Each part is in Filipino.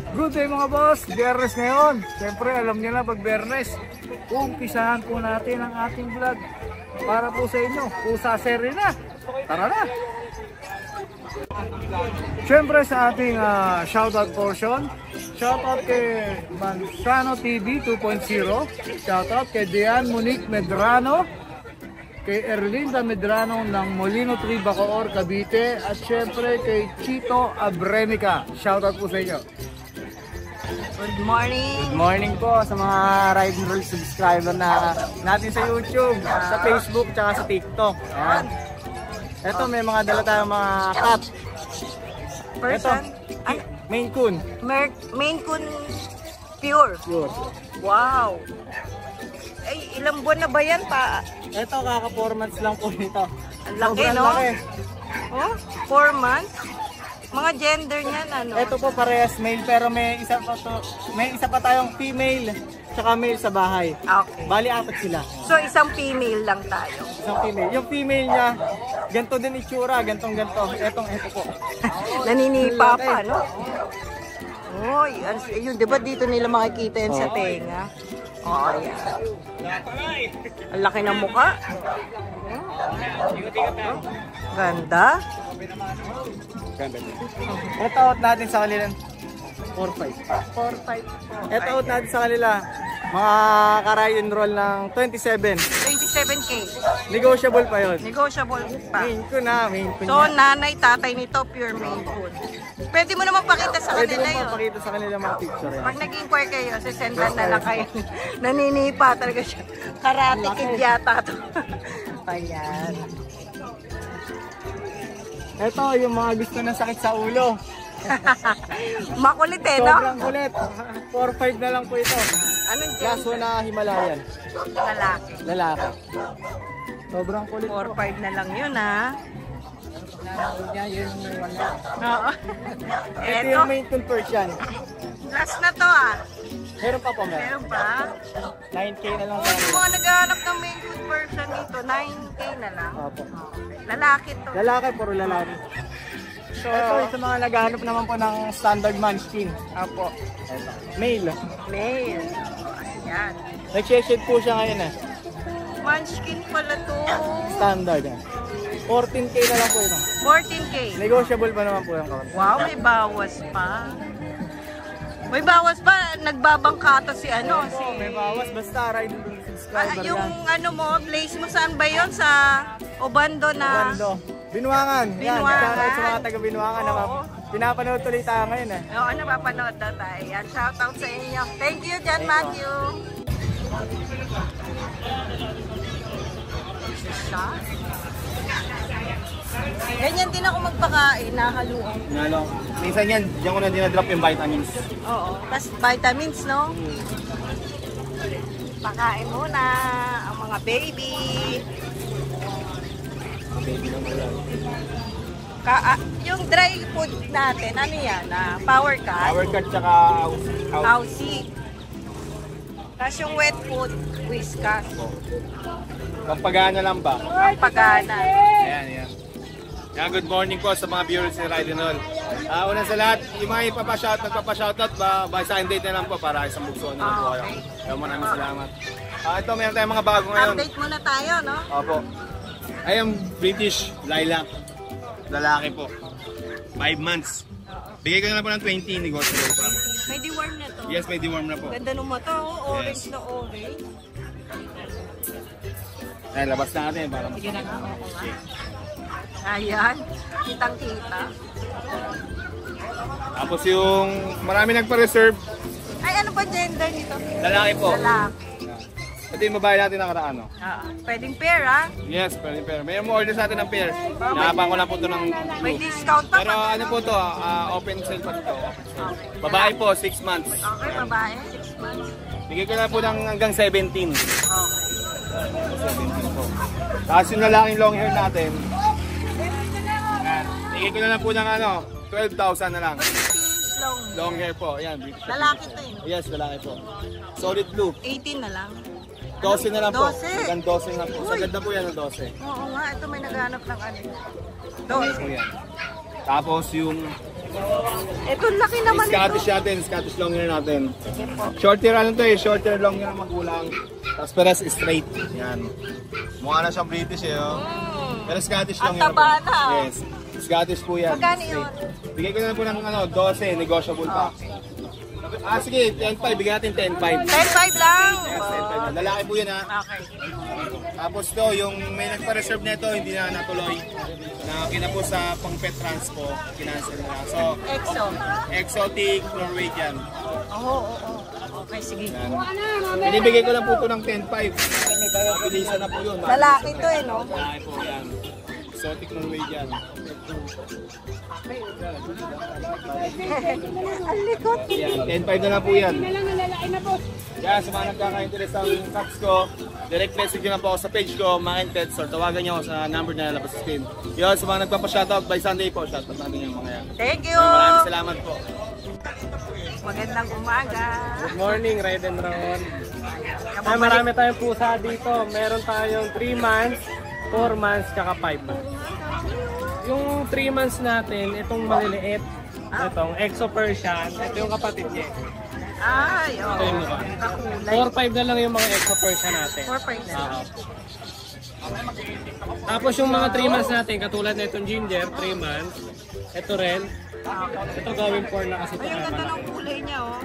Good day mga boss, Biyernes ngayon. Siyempre alam niyo na pag Biyernes, umpisahan po natin ang ating vlog para po sa inyo. Pusa seri na, tara na! Siyempre sa ating shoutout portion, shoutout kay Manzano TV 2.0, shoutout kay Diane Monique Medrano, kay Erlinda Medrano ng Molino 3 Bacoor, Cavite, at siyempre kay Chito Abremica. Shoutout po sa inyo. Good morning! Good morning po sa mga Ride and Roll subscriber natin sa YouTube, sa Facebook, tsaka sa TikTok. Ayan. Ito may mga dala tayong mga cat. Person? Ito, Maine Coon. Maine Coon Pure. Pure. Wow! Ay, ilang buwan na ba yan pa? Ito kaka 4 months lang po nito. Ang laki, Sobrang no? laki. Oh, 4 months? Mga gender niyan, ano? Ito po parehas male pero may isa pa tayong female tsaka male sa bahay. Okay. Bali 4 sila. So, isang female lang tayo. Isang female. Yung female niya, ganito din itsura, gantong. Ito po. Naninipa pa, no? Oh, yun, di ba dito nila makikita yan sa tenga? Oh, yan. Ang laki ng mukha. Ganda. Ito out natin sa kanilang 4-5. 4-5. Ito out natin sa kanila, mga ka-ride and roll ng 27. 27K. Negotiable pa yun. Negotiable pa. Maine Coon na, Maine Coon So, niya. nanay, tatay nito, pure Maine Coon. Pwede mo naman pakita sa Pwede kanila mo yun. papakita sa kanila mga picture yan. Pag nag-inquire kayo, sisendan na lang kayo. Naninipa talaga siya. Karate kid yata to. Ayan. Ito yung mga gusto ng sakit sa ulo. Makulit eh, no? Sobrang kulit. 4-5 na lang po ito. Anong Kaso gender? na Himalayan. Lalaki. Lalaki. Sobrang kulit po. 4-5 na lang yun, ha? Oo. Ito Eto, yung Maine Coon Persian. last na to, ah. Meron pa po meron. Meron pa? 9K na lang Oh, sa yung mga naghahanap ng Maine Coon version dito, 9K na lang. Opo. Lalaki to. Lalaki, puro lalaki. So, Ito sa mga naghahanap naman po ng standard munchkin. Apo. Ito. Male. Male. Ayan. Nag-shade po siya ngayon eh. Munchkin pala to. Standard eh. 14K na lang po ito. 14K. Negotiable pa naman po yung kawan. Wow, may bawas pa. May bawas pa. Nagbabangkata si ano. Si... May bawas. Basta ride and subscriber yung lang. ano mo, place mo saan ba yon? Sa Obando na... Bando. Binuangan. Yan. Binuangan. Shoutout sa mga taga Binuangan na Oo. pinapanood tuloy tayo ngayon eh. Oo, napapanood na tayo. Yan, shoutout sa inyo. Thank you, John Matthew. Ganyan din ako magpakain, nakaluan. Nalo. Minsan yan, diyan ko na dinadrop yung vitamins. Oo, tas vitamins, no? Pakain muna ang mga baby. Baby lang po yan. Yung dry food natin, ano yan? Power cut? Power cut tsaka Aussie. Tapos yung wet food, Whiskas. Pampagana lang ba? Pagana. Ayan, ayan. Yan, good morning po sa mga viewers ni Ride and Roll. Una sa lahat, yung mga nagpapashoutout, sa date na lang po para isang bugso na lang po kayo. Kaya maraming salamat. Ito, mayroon tayong mga bago ngayon. Update muna tayo, no? Opo. I am British Lilac. Lalaki po. 5 months. Bigay ko na lang po ng 20, negotiable pa. May deworm na to. Yes, may deworm na po. Ganda ng mata, oh. Orange Yes. na orange. Ayan, labas natin para Sige na nga, ako nga. Ayan, kitang-kita. Tapos yung marami nagpa-reserve, Ay, ano pa gender nito? lalaki po. Lalaki. Ito yung babae natin nakaraan, no? Pwedeng pair, ha? Yes, pero may mo order sa atin ng pair. Nakapang ko lang po ito ng May blue. discount pa. Pero ano po to, open sale pa ito. Babae po, 6 months. Okay, babae, 6 months. Bigay ko na po ng hanggang 17. Okay. 17 po. Tapos yung lalaking long hair natin, bigay ko na lang po ng 12,000 na lang. Long. Long hair po, ayan. British. Lalaki to eh. Yes, lalaki po. Solid blue. 18 na lang. 12 na lang po. 12? Hanggang 12 na po. Sagad na po yan ng 12. Oo nga, ito may naghanap ng ano. Okay po yan. Tapos yung Ito, laki naman Scottish ito. natin, Scottish long hair natin. Sige po. Shorter ano to eh, shorter long hair ang magulang. Tapos peras straight. Yan. Mukha na siyang British eh. Oh. Pero Scottish long Ang hair. taba na, oh. Yes. Scottish po yan. Magkano yun? Bigay ko na po ng 12, negotiable pa. Sige, 10.5. Bigyan natin 10.5. 10.5 lang. Yes, 10.5. Lalaki po yun ha. Okay. Tapos to, yung may nagpa-reserve nito, hindi na natuloy. Na kinapos sa pang pet transpo, kinancel na. So, Exo. exotic Norwegian. Oo. Okay, sige. Binibigay ko lang po ito ng 10.5. Bilisan na po yun. Lalaki to eh, no? Lalaki po yan. Exotic Norwegian. Ang likot. Yan, 10.5 na lang po yan. Kaya sa mga nagkaka-interest ang cats ko, direct message nyo na po ako sa page ko, Makin Pets, or tawagan nyo ako sa number na nalabas sa screen. Yun, sa mga nagpapa-shoutout by Sunday po, shoutout natin yung mga yan. Thank you. Maraming salamat po. Magandang umaga. Good morning, Ride and Ron. Ay, marami tayong pusa dito. Meron tayong 3 months, 4 months, kaka 5 months. Yung 3 months natin, itong maliliit, itong Exo Persian, ito yung kapatid niya. Ay, oo. Ito yung mukha. Kakulay. 4-5 na lang yung mga Exo Persian natin. 4.5 na. Oo. Tapos yung mga 3 months natin, katulad na itong Ginger, 3 months. Ito rin. Ito gawin 4 na kasi ito Ay, ang kaya ganda malaki. ng kulay niya, oh.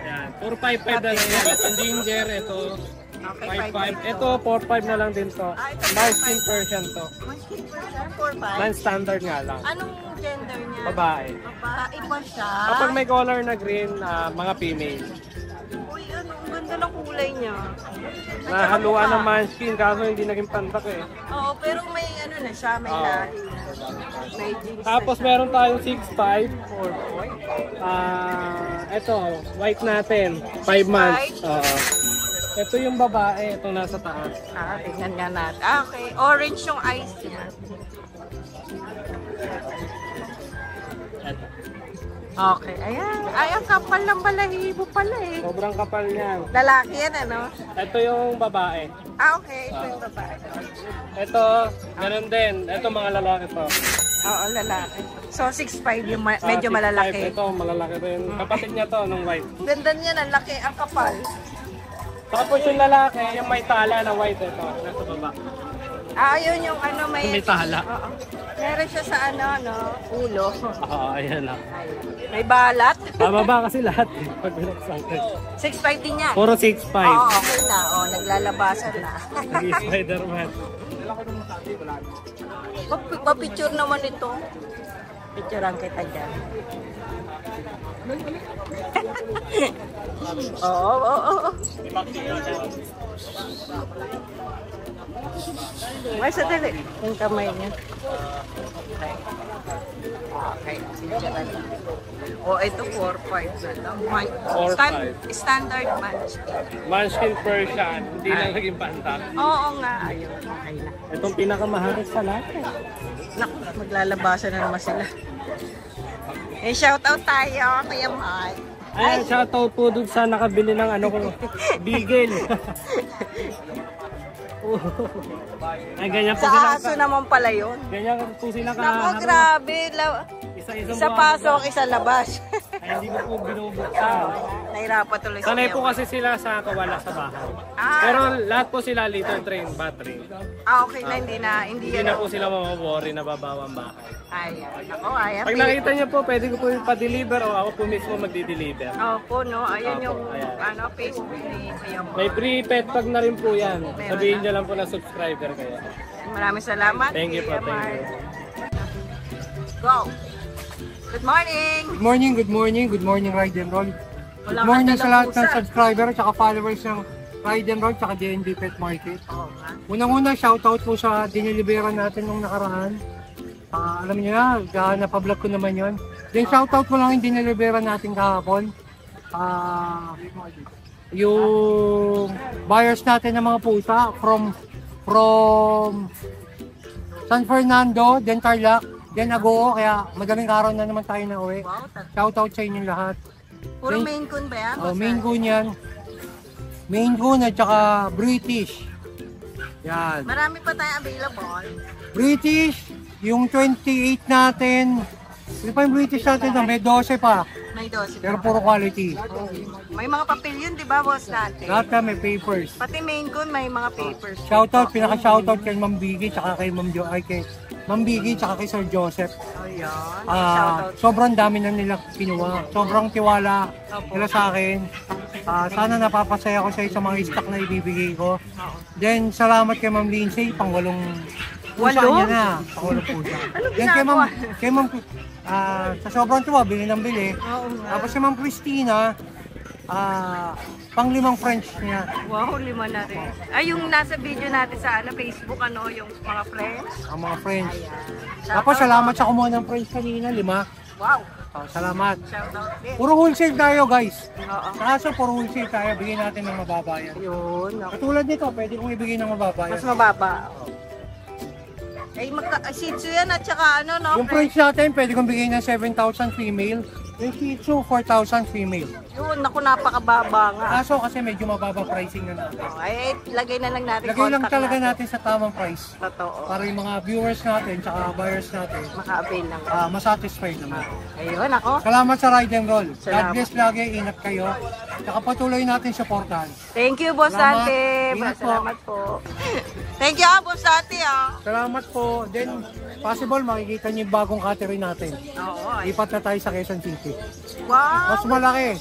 Yan, 4-5-5 na lang yan. Itong Ginger, ito Okay, 5-5. Ito 4-5 na lang din to. ito Manskin Persian to. Manskin Persian, 4.5. Man standard nga lang. Anong gender niya? Babae. Babae ba siya? Kapag may color na green, mga female. Uy, ano, ang ganda ng kulay niya. At saka Nahaluan mukha. ng manskin kaso hindi naging pantak eh. Oo, pero may ano na siya, may Oo. lahi na. May jeans Tapos na siya. meron tayong 6'5". Ito, white natin. 5 months. Oo. Ito yung babae, itong nasa taas. Tingnan nga natin. Okay, orange yung eyes niya. Ito. Okay, ayan. Ay, ang kapal ng balahibo pala eh. Sobrang kapal niyan. Lalaki yan, ano? Ito yung babae. Okay, ito yung babae. Ito, ganun din. Ito mga lalaki to. Oo, lalaki. So, 6'5 yung medyo 6'5". malalaki. Ito, malalaki rin. Kapatid niya to, nung white. Ganda niya, ang laki, ang kapal. Tapos yung lalaki, yung may tala na white ito, nasa baba. Yun yung ano, may... May tala. Oo. Meron siya sa ano, ulo. Ayan lang. May balat. Bababa kasi lahat eh, pag binuksan. 6'5 din yan. Puro 6'5. Oo, okay na. Oo, naglalabasan na. Nag-Spider-Man. Pa-picture naman ito. Picturean kita dyan. Oo. Ay, sadali. Yung kamay niya. Okay. Picturean lang. Ito 4'5 na lang. 4'5. Standard munchkin. Munchkin Persian, hindi lang naging pantak. Oo nga. Ayun. Okay na. Itong pinakamahal sa lahat eh. Naku, maglalabasan na naman sila. Shoutout tayo, Kuya Mike. Ayan, shoutout po dun sa nakabili ng ano ko, Beagle. Ay, ganyan po Sa aso naman pala yun. Ganyan po sila Naku, kaharap. grabe. Isa-isang Isa buwan. pasok, isa labas. Ay, hindi ko po binubuksan. Nahirapan tuloy si Sanay Kuya po Mike. kasi sila sa kawala sa bahay. Ah. Pero lahat po sila liter train battery. Okay na, hindi Hindi yan. na po sila mawaworry na babawang bahay. Ayan, ako, ayan. Pag nakita niyo po, pwede ko po yung pa-deliver o ako po mismo magdi-deliver. Opo, no? Ayan Opo, yung, ayan. Facebook ni Kuya Mike. May free pet pag na rin po yan. Sabihin niyo lang po na subscriber kayo. Maraming salamat. Thank you po, Kuya thank you. Mike. Go! Good morning! Good morning Ride and Roll. Good Wala morning ka sa lahat dalang ng pusa. subscriber at saka followers ng Ride and Roll at DNB Pet Market. Oo nga. Unang-una, shoutout po sa diniliberan natin nung nakaraan. Alam niyo na, napablog ko naman yon. Then shoutout mo lang yung diniliberan natin kahapon. Yung buyers natin ng mga pusa from San Fernando, then Tarlac, then Agoo, kaya madaling araw na naman tayo na uwi. Wow, Shoutout sa inyong lahat. puro Maine Coon ba yan? Maine Coon yan. Maine Coon at saka British. Yan. Marami pa tayong available. British, yung 28 natin, Ito pa yung British natin na may 12 pa. May 12 Pero pa. puro quality. May mga papel yun, di ba, boss natin? Lahat ka may papers. Pati main con, may mga papers. Shoutout, pinaka-shoutout kay Ma'am Biggie, tsaka kay Ma'am Biggie, tsaka kay Sir Joseph. Ayan, shoutout. Sobrang dami na nila kinuha. Sobrang tiwala nila sa akin. Sana napapasaya ko sa mga stock na ibibigay ko. Then, salamat kay Ma'am Lindsay, pang-walong pusa niya na. Pang-walong pusa. Then kay Ma'am, sa sobrang tuwa, bili ng bili. Tapos si Ma'am Christina, pang-5 French niya. Wow, 5 na rin. Ay, yung nasa video natin sa Facebook, yung mga friends. Ang mga French. Ayan. Tapos salamat sa kumuha ng French kanina, 5. Wow. Salamat. Shoutout din. Puro wholesale tayo, guys. Oo. Kaso puro wholesale tayo, bigyan natin ng mababa yan. Yun. Okay. Katulad nito, pwede kong ibigay ng mababa yan. Mas mababa. Ay, Shih Tzu yan at saka no? Yung French natin, pwede kong bigay ng 7,000 female. Yung Shih Tzu, 4,000 female. Yun, naku, napakababa nga. Kaso kasi medyo mababa pricing na natin. Ay, lagay na lang natin Lagay lang contact talaga natin sa tamang price. Totoo. Para yung mga viewers natin, tsaka buyers natin, Maka-avail lang. masatisfied naman. Ayun, ako. Salamat sa ride and roll. God Salamat. bless lagi, ingat kayo. Tsaka patuloy natin supportahan. Thank you, Boss Salamat. Dante. Ingat po. Salamat po. Thank you, Boss Dante. Salamat po. Then, possible makikita niyo yung bagong catering natin. Oo. Lipat na tayo sa Quezon City. Wow. Mas malaki.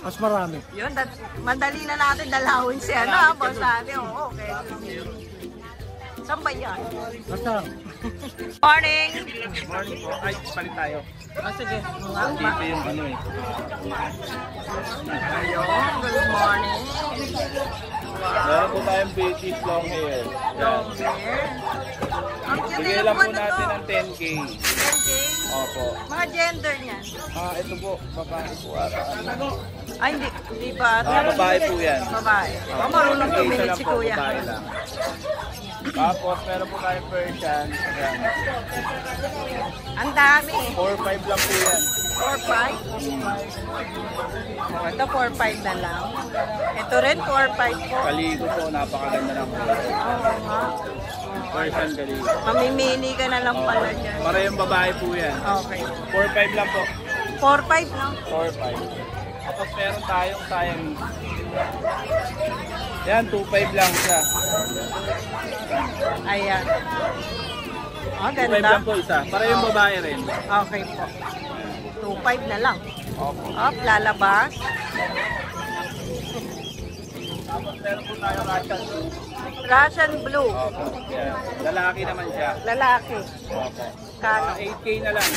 Mas marami. Yun, madali na natin dalawin si Boss Dante. Oo, okay. Saan ba yan? Basta. Morning. Morning po. Ay, palit tayo. Sige. Dito yung ano eh. Ayun, good morning. Meron po tayong British long hair. Yan. Ang cute Bigay yung lang po ano to. natin ng 10K. 10K. Opo. Mga gender niyan. Ito po, babae po ata. Ay, hindi ba? Babae po yan. Babae. Marunong Isa pumilit lang si po, Kuya. babae lang. Tapos meron po tayong Persian. Yan. Ang dami. 4-5 lang po yan. 4-5. Ito 4-5 na lang. Ito rin 4-5 po. Kaligo po, napakaganda ng po. Oo nga. Persian kaligo. Mamimili ka na lang pala dyan. Para yung babae po yan. Okay. 4-5 lang po. 4-5 no? 4-5. Tapos meron tayong Siamese. Yan, 2-5 lang siya. Ayan. 2-5 Ganda. lang po isa. Para yung babae rin. Okay po. 2-5 na lang. Opo. Up, lalabas. Tapos meron po tayong Russian. Russian blue. Opo. Yan. Lalaki naman siya. Lalaki. Opo. Kano? 8K na lang.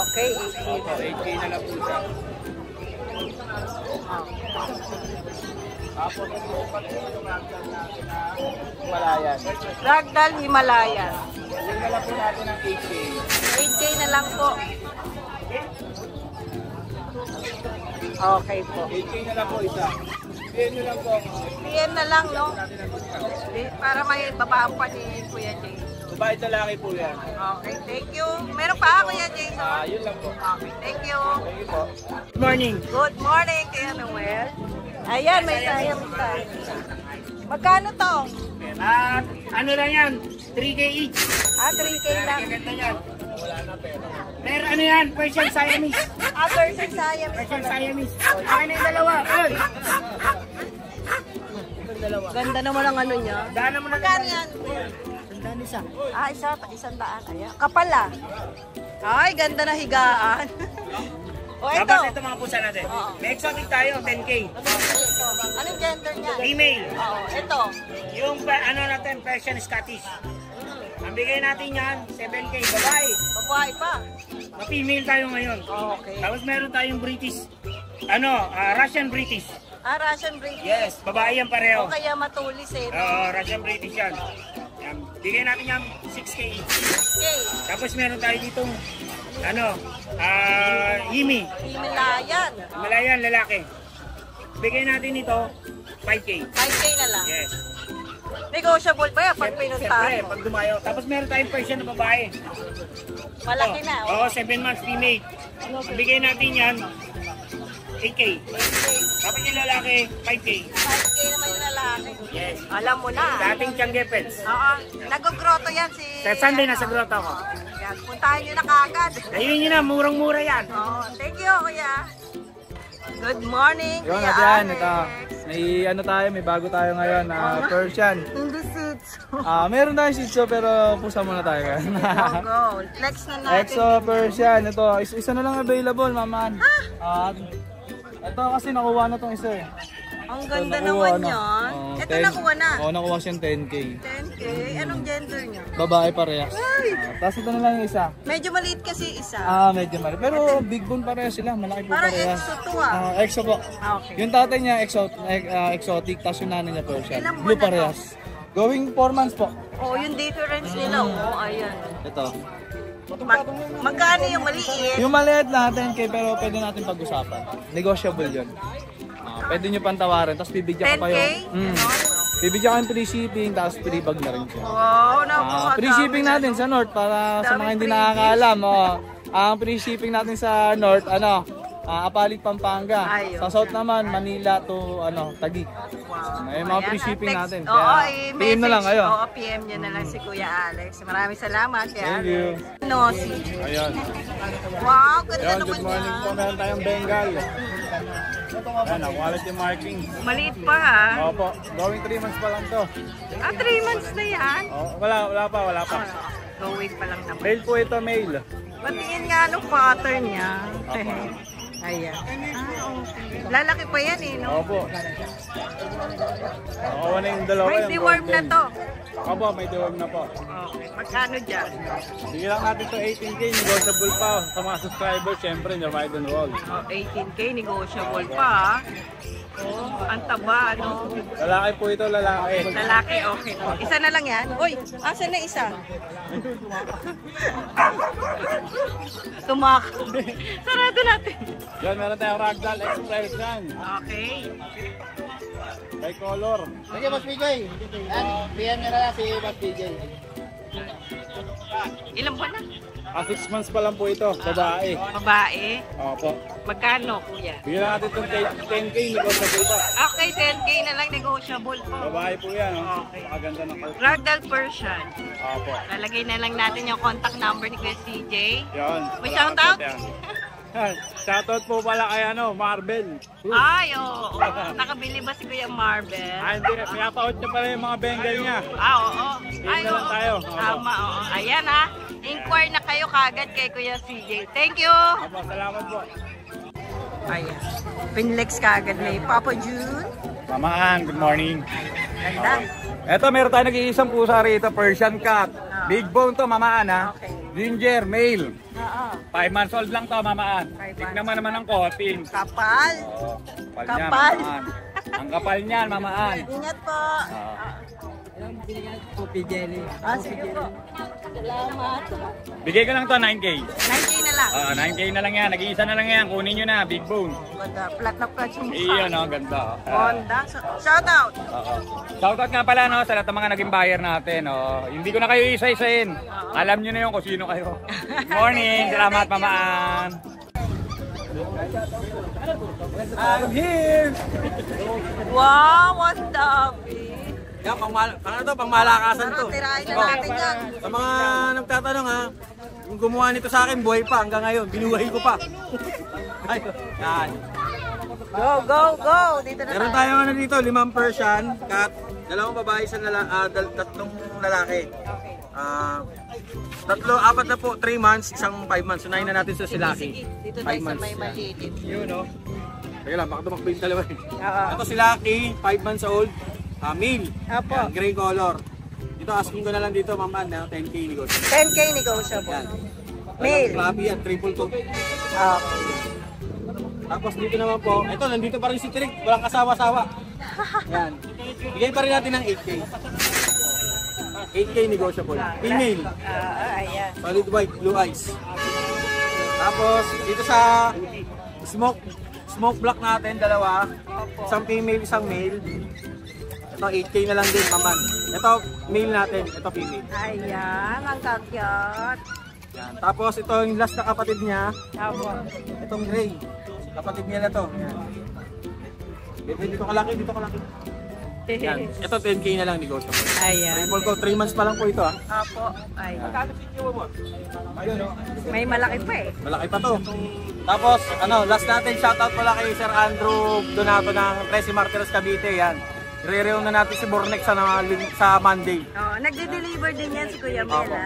Okay, Opo, 8K na lang po siya. Tapos ito pati yung ragdoll natin na Himalayan. Ragdoll Himalayan. Yung na lang po natin ng 8K. 8K na lang po. Okay po. 8K na lang po isa. PM nyo lang po. PM na lang, no? Natin ang discount. Para may babaan pa ni Kuya Jay. Babae lalaki po yan. Okay, thank you. Meron pa Kuya Jason? Yun lang po. Okay, thank you. Thank you po. Good morning. Good morning, Kuya Noel. Ayan, may sayang tayo. Magkano to? Ano lang yan? 3K each. 3K lang. Ganda yan. Pero ano yan? Persian Siamese. Versus Siamese. Persian Siamese. Akin na yung dalawa. Ay! Ganda naman ang ano niya. Daan mo na Magkano yan? Tandaan isa. Isang daan. Ayan. Kapal ah. Ay, ganda na higaan. O ito. Tapos ito mga pusa natin. Oo. May exotic tayo, 10K. Anong gender niya? Female. Oo, ito. Yung ano natin, Persian Scottish. Ang bigay natin yan, 7K. Babae. Babae pa. Ma-female tayo ngayon. Okay. Tapos meron tayong British. Russian British. Russian British. Yes, babae yan pareho. O kaya matulis eh. Russian British yan. Yan. Bigay natin yan 6K. 6K. Tapos meron tayo ditong Himi. Himalayan. Himalayan, lalaki. Bigay natin ito 5K. 5K na lang. Yes. Negotiable pa yan pag pinuntahan Siyempre, mo. pag dumayo. Tapos meron tayong Persian na babae. Malaki na. Oo, 7 months female. Bigay natin yan 8K. Tapos yung lalaki 5K. 5K naman yung lalaki. Yes. Alam mo na. Dating Changgepets. Oo. Nag-groto yan si... Sa Sunday nasa grotto ako. Yan, puntahan nyo na kagad. Ayun yun na, murang-mura yan. Oh, thank you, kuya. Good morning, Yun Kuya at yan, Alex. ito. May ano tayo, may bago tayo ngayon, Persian. In the suits. Meron tayong Shih Tzu pero pusa muna tayo. Go. Flex na natin. Exo Persian, ito. Isa na lang available, maman. Ito kasi nakuha na tong isa eh. Ang ganda Ito, naman nakuha, yan. ano, Ito nakuha na. Oo, nakuha siyang 10K. 10K. Anong gender niya? Babae parehas. Tapos ito na lang yung isa. Medyo maliit kasi isa. Medyo mali. Pero big bone parehas sila, malaki po Parang parehas. exo to ah. Exo po. Okay. Yung tatay niya exotic, tapos yung nanay niya Persian. Ilang buwan Blue na to? parehas. Going 4 months po. Oh, yung difference nila. Oh, ayan. Ito. Magkano yung maliit? Yung maliit na 10K pero pwede natin pag-usapan. Negotiable yun. Pwede nyo pantawarin, tapos bibigyan ko 10K? kayo. Bibigyan ko yung free shipping, tapos free bag na rin siya. Wow, napakadami. Free shipping natin sa North para sa mga hindi Daming nakakaalam. Ang free shipping natin sa North, Apalit, Pampanga. Ayun. Sa South naman, Manila to Taguig. May mga free shipping Text. natin. Oo, Kaya i-message. PM na lang kayo. Oo, PM nyo na lang si Kuya Alex. Maraming salamat, Kuya Thank Alex. you. Nosy. Ayun. Wow, ganda Ayun, naman good morning yan. po. Meron tayong Bengal. Ayan, quality marking. Maliit pa ha. Opo, going 3 months pa lang to. 3 months na yan. Wala pa. Going pa lang naman. Male po ito, male. Patingin nga nung pattern niya. Ayan. Okay. Lalaki pa yan eh, no? Opo. Nakuha na yung dalawa. May yung deworm na golden. to. Opo, may deworm na po. Okay. Magkano dyan? Sige lang natin to 18K, negotiable pa. Sa mga subscribers, syempre, the ride and roll. 18K, negotiable pa ha. Oh, ang taba, ano? Lalaki po ito, lalaki. Lalaki, okay po. Isa na lang yan. Uy, asan na isa? Tumak. Sarado natin. Yan, meron tayong Ragdoll Express yan. Okay. Tricolor. Sige, Boss PJ. PM nyo na lang si Boss PJ. Ilang buwan na? 6 months pa lang po ito, babae. Babae. Opo. Magkano, kuya? Bigyan natin itong 10K, negotiable pa. Okay, 10K na lang negotiable po. Babae po yan, Okay. Maganda ng culture. Ragdoll Persian. Opo. Lalagay na lang natin yung contact number ni Kuya CJ. Yan. May shoutout? Shoutout po pala kay Marvel. Ay, oo. Nakabili ba si Kuya Marvel? Hindi, pinapaot niya pala yung mga Bengal niya. Oo. Ay, na lang oo. tayo. Tama, oo. Ayan ha. Inquire na kayo kagad kay Kuya CJ. Thank you. Opo, salamat po. Ayan. Pinlex kagad ni Papa June. Mamaan, good morning. Ganda. Eto, meron tayo nag-iisang pusa rito, Persian Cat. Big bone to, mamaan ha. Okay. Ginger, male. Oo. 5 months old lang to, mamaan. 5 Tignan mo naman ang kotin. Kapal. Kapal niya, Kapal. mamaan. Ang kapal niyan, mamaan. Ingat po. Sige po. Salamat. Bigay ko lang to, 9K. 9K na lang. 9K na lang yan, nag-iisa na lang yan. Kunin nyo na, big bone. Ganda. Flat na flat yung mukha. Iyon, no, ganda. Honda. Shout out. Shoutout nga pala no, sa lahat ng mga naging buyer natin. Hindi ko na kayo isa-isahin. Alam nyo na yun kung sino kayo. Good morning, salamat mamaan. I'm here! Wow, what the big. Yan, pangmalakasan to. Tirahin na natin yan. Sa mga nagtatanong ha, yung gumawa nito sa akin, buhay pa hanggang ngayon. Binuhay ko pa. Ay, yan. Go, go, go. Dito na Meron tayo. tayong dito, 5 Persian, cat, 2 babae, 3 lalaki. Okay. 4 na po, 3 months, isang 5 months. Unahin na natin sa silaki. Dito 5 tayo sa months. may maliit. Yun, no? Teka lang, baka tumakbo yung dalawa. Oo. Ito si Lucky, 5 months old, male. Apo. Yan, gray color. Dito, asking ko na lang dito, maman, 10K negosyo. 10K negotiable. Yan. Male. Grabe yan, triple to. Okay. Tapos dito naman po, ito, nandito pa rin si Trick, walang kasawa-sawa. Yan. Bigay pa rin natin ng 8K. 8K negotiable. Female. Ayan. Solid white, blue eyes. Tapos, dito sa smoke block natin, 2. Isang female, isang male. Ito, 8K na lang din, maman. Ito, male natin. Ito, female. Ayan, ang kakyat. Yan. Tapos, ito yung last na kapatid niya. Apo. Itong gray. Kapatid niya na to. Yan. Dito kalaki, dito kalaki. Yan. Ito 10K na lang negosyo. Ayan. Triple ko, 3 months pa lang po ito ah. Apo. Ay. May malaki pa eh. Malaki pa to. Tapos, last natin, shoutout pala kay Sir Andrew Donato ng 13 Martires Cavite. Yan. Re-reon na natin si Bornex sa Monday. Oh, nagde-deliver din yan si Kuya Mel. Opo.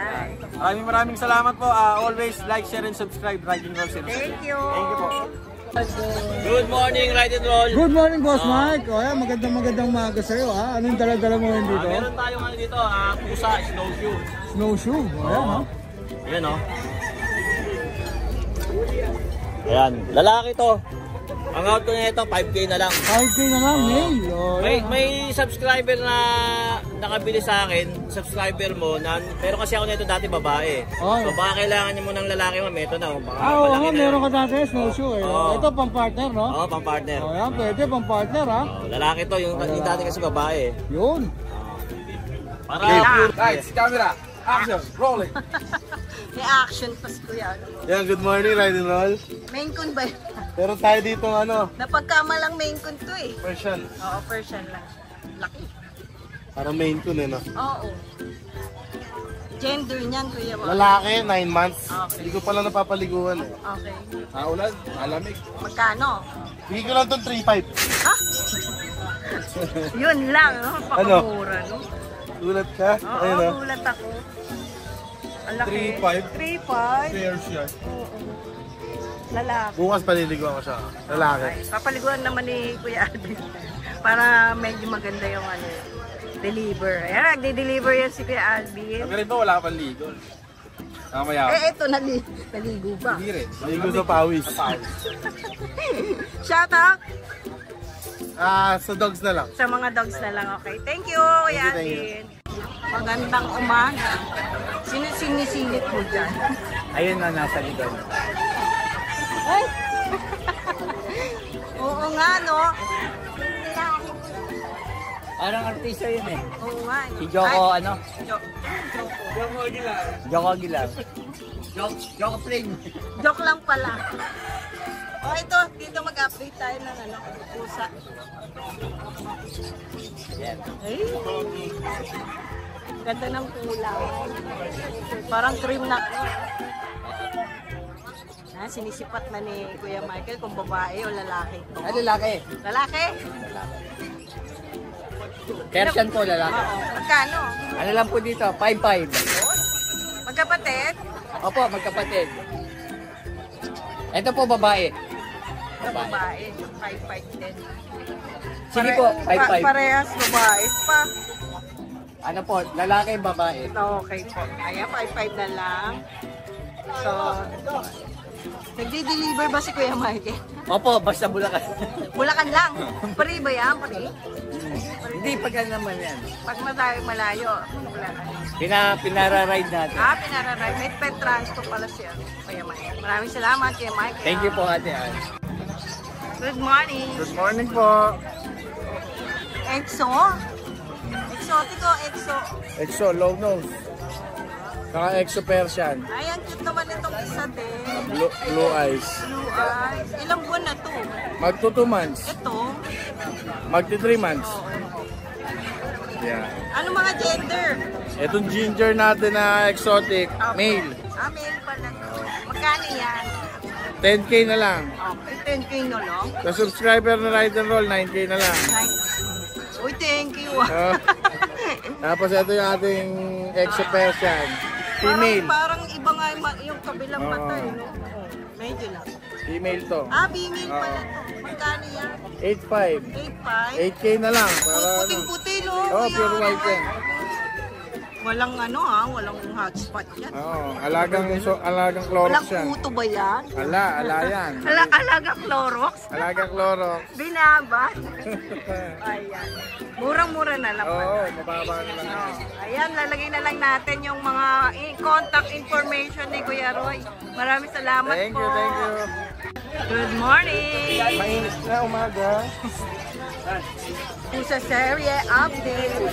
Maraming salamat po. Always like, share, and subscribe. Riding Roll Series. Thank you. Thank you po. Good morning, Ride and Roll. Good morning, Boss Mike. O, yan, magandang umaga sa'yo, ha? Anong dala-dala mo yun dito? Meron tayong ano dito, pusa, snowshoe. Snowshoe. O, yan, ha? Ayan o. Ayan, lalaki to. Ang out ko niya ito, 5K na lang. 5K na lang, May. O, yan. May subscriber na nakabili sa akin, subscriber mo, pero kasi ako nito dati babae. Oh. So baka kailangan niyo mo ng lalaki, ma'am, ito na. Baka Oo, malaki na meron yun. ka dati snowshoe, eh. Oo. Ito, pang-partner, no? Oo, pang partner. O, yan, pwede, pang-partner, ha? Lalaki to, yung dati kasi babae. Yun. Para Lights, camera, action, rolling. May action pa si Kuya. Yan, good morning, Ride and Roll. Main Coon ba? Pero tayo dito Napagkamalang Main Coon to eh. Persian. Oo, Persian lang. Laki. Parang main ko na. Oo. Gender niyan, Kuya Mel. Lalaki, 9 months. Okay. Hindi ko pala napapaliguan eh. Okay. Ulan, malamig. Magkano? Bigay ko lang itong 3.5. Ha? Yun lang, no? Pakamura, no? Ulat ka? Oo, ulat ako. Ang laki. 3.5. 3.5? Fair siya. Oo. Lalaki. Bukas paliliguan ko siya. Lalaki. Okay. Papaliguan naman ni Kuya Alvin para medyo maganda yung deliver. Ayan, nagde-deliver yan si Kuya Alvin. Kami rin ba wala ka pang ligo? Mamaya. Ito, naligo ba? Hindi rin. Ligo sa pawis. Shout out Sa dogs na lang. sa mga dogs na lang. Okay, thank you, Kuya Thank you. Alvin. Magandang umaga. Sinisilip mo dyan? Ayun na, nasa likod. Ay! Oo nga, no? Parang artista yun eh. Oo nga. Si Joko, Ay, ano? Joko Aguilar. Joko Pring. joke lang pala. Oh, ito, dito mag-update tayo ng pusa. Yan. Ay! Ganda ng kulay. Parang cream na. Sinisipat na ni Kuya Michael kung babae o lalaki. Ay, lalaki. Lalaki? Persian po, lalaki. Oo. Magkano? Ano lang po dito? 5'5". Magkapatid? Opo, magkapatid. Ito po, babae. Babae. 5'5" din. Sige po, 5'5". Parehas babae pa. Ano po, lalaki, babae. Okay po. Ayan, 5'5" na lang. So, nagdi-deliver ba si Kuya Michael? Opo, basta Bulacan. Bulacan lang. Pari ba yan? Pari? Hindi, pagka naman yan. Pag malayo, Bulacan. Pinara-ride natin. Pinararay. May pet transport pala siya. Kuya Michael. Maraming salamat, Kuya Michael. Thank you po, Ate Ann. Good morning. Good morning po. Exo? Exotico, Exo. Exo, long nose. Saka Exo Persian. Ay, ang cute naman itong isa din. Blue eyes. Blue eyes. Ilang buwan na to? Magto 2 months. Ito. Magti 3 months. Yeah. Ano mga gender? Itong ginger natin na exotic, male. Male pala to. Magkano yan? 10K na lang. Okay, 10K na lang. Sa subscriber na Ride and Roll, 9K na lang. Uy, thank you. Tapos ito yung ating Exo Persian. Female. Parang iba nga yung kabilang mata eh. No? Medyo lang. Female to. Female pala to. Magkano yan? 8.5. 8.5? 8K na lang. Para ano. Puting-puti no? Oh, Kuya. pure white yan. Walang walang hotspot yan. Oo, alagang Clorox Walang yan. puto ba yan? Ala yan. Alaga Clorox? Alagang Clorox. Binabas? Ayan. Murang-mura na lang pala. Oo, mababa na lang. Ayan, lalagay na lang natin yung mga contact information ni Kuya Roy. Maraming salamat Thank po. you, thank you. Good morning. Mainit na umaga. Pusa Serie update.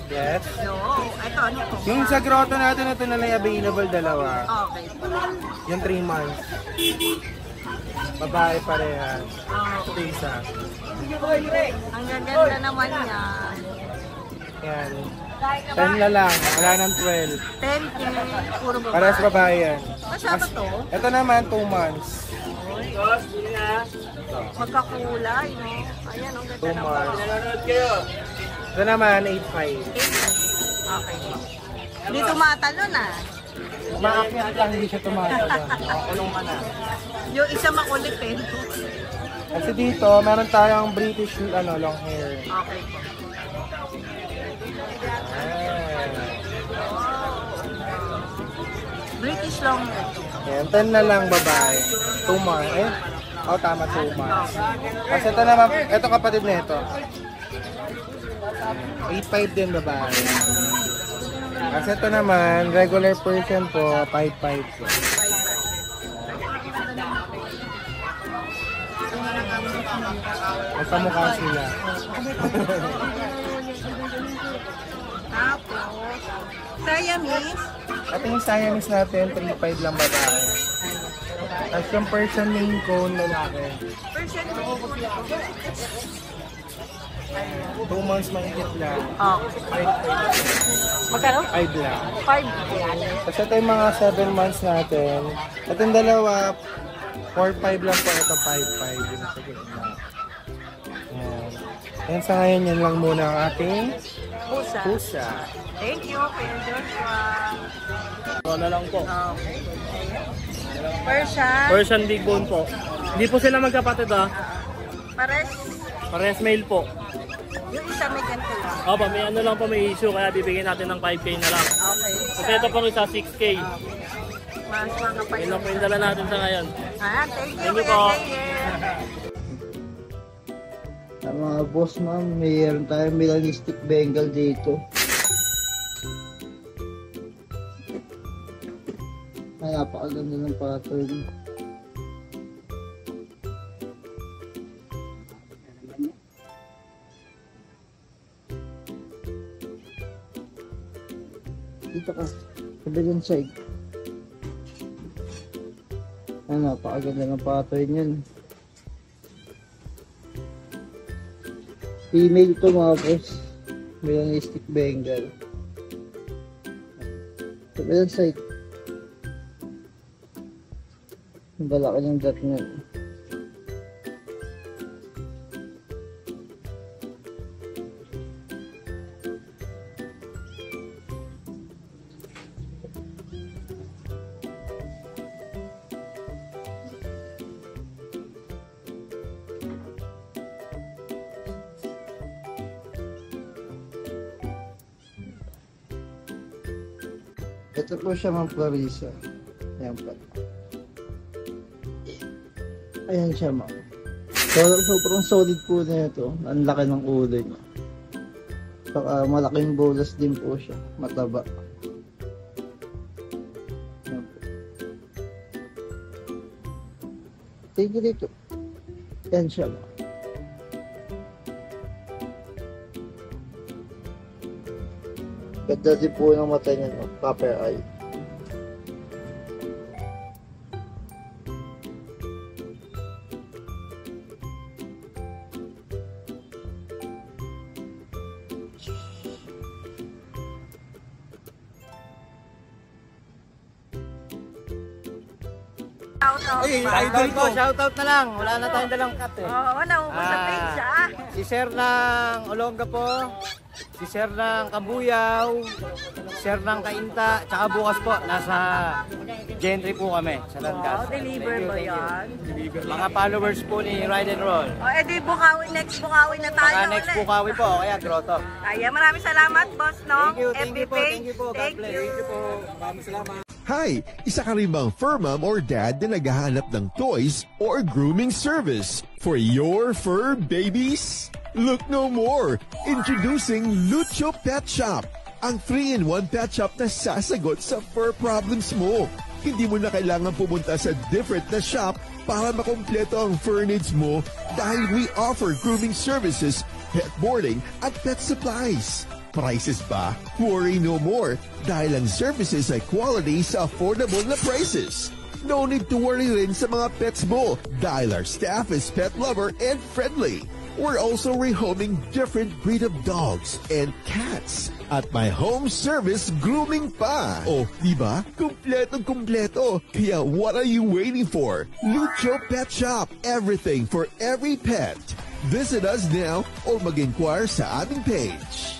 Yes. No, ito ano to? Yung sa grotto natin, ito na lang available dalawa. Okay. Yung 3 months. Babae parehas. Ito isa. Ang gaganda naman niya. Yan. 10 na lang. Wala nang 12. 10K, puro babae. Parehas babae yan. Kasama to? Ito naman, 2 months. Magkakulay, no? Ayan, ang ganda 2 na months. ba? Ito naman, 8.5. Okay. Hindi tumatalon ah. Maakyat lang, hindi siya tumatala. Kulong ka na. Yung isa makulit eh. Kasi dito, meron tayong British long hair. Okay po. British long hair. Ayan, 10 na lang babae. 2 months. Eh? Oh, tama, 2 months. Kasi ito naman, ito kapatid na ito. 8.5 din babae. Kasi ito naman, regular person po, 5.5 po. Magkamukha sila. Tapos, Siamese. Ito yung Siamese natin, 3.5 lang babae. Tapos yung Persian Maine Coon lalaki. Persian Maine Coon. 2 months mahigit lang. Oh. 5 Magkano? lang. 5. Tapos ito yung mga 7 months natin. At yung dalawa, 4.5 lang po. Ito 5.5 yung sa gitna. Ayan. Ayan, sa ngayon yan lang muna ang ating Pusa. pusa. Thank you, Kuya Joshua. Ito na lang po. Okay. Persian. Persian Big Bone po. Hindi po sila magkapatid ah. Pares. Parehas male po. Yung isa may ganito lang. Opo, may ano lang po, may issue kaya bibigyan natin ng 5K na lang. Okay. Kasi ito pong isa 6K. Mas mga pa Yun lang po yung dala natin sa ngayon. Thank you, Thank you Kuya po. Jayer. Sa mga boss ma'am, mayroon tayong Milanistic Bengal dito. Ay, napakaganda ng pattern. Dito ka, kabilang side. Ay, napakaganda ng pattern yan. Female to mga boss. Milanistic Bengal. Kabilang side. Ang balaki ng dot niya. Ito po siya mga Clarissa. Ayan pa. Ayan siya mga. Sobrang solid po na ito. Ang laki ng ulo niya. Saka malaking bolas din po siya. Mataba. Ayan po. Sige dito. Ayan siya mga. Ganda din po ng mata niya, no? Copper eye. Shoutout pa. Shoutout na lang. Wala na tayong dalang cut eh. Oo, naubos sa page ah. Si Sir ng Olonga po, si Sir ng Kabuyaw, Sir ng Kainta, tsaka bukas po, nasa Gentry po kami sa Landas. Oh, deliver ba yan? Mga followers po ni Ride and Roll. O, edi Bukawi, next Bukawi na tayo Saka next ulit. Bukawi po, kaya Grotto. Kaya maraming salamat, Boss Nong. Thank you FB po, page. thank you po. God Thank bless. you. Thank you po. Maraming salamat. Hi! Isa ka rin bang fur mom or dad na naghahanap ng toys or grooming service for your fur babies? Look no more! Introducing Lucho Pet Shop, ang 3-in-1 pet shop na sasagot sa fur problems mo. Hindi mo na kailangan pumunta sa different na shop para makompleto ang fur needs mo dahil we offer grooming services, pet boarding at pet supplies. Prices ba? Worry no more dahil ang services ay quality sa affordable na prices. No need to worry rin sa mga pets mo dahil our staff is pet lover and friendly. We're also rehoming different breed of dogs and cats at my home service grooming pa. Oh, diba? Kumpletong-kumpleto. Kaya what are you waiting for? Lucho Pet Shop. Everything for every pet. Visit us now or mag-inquire sa aming page.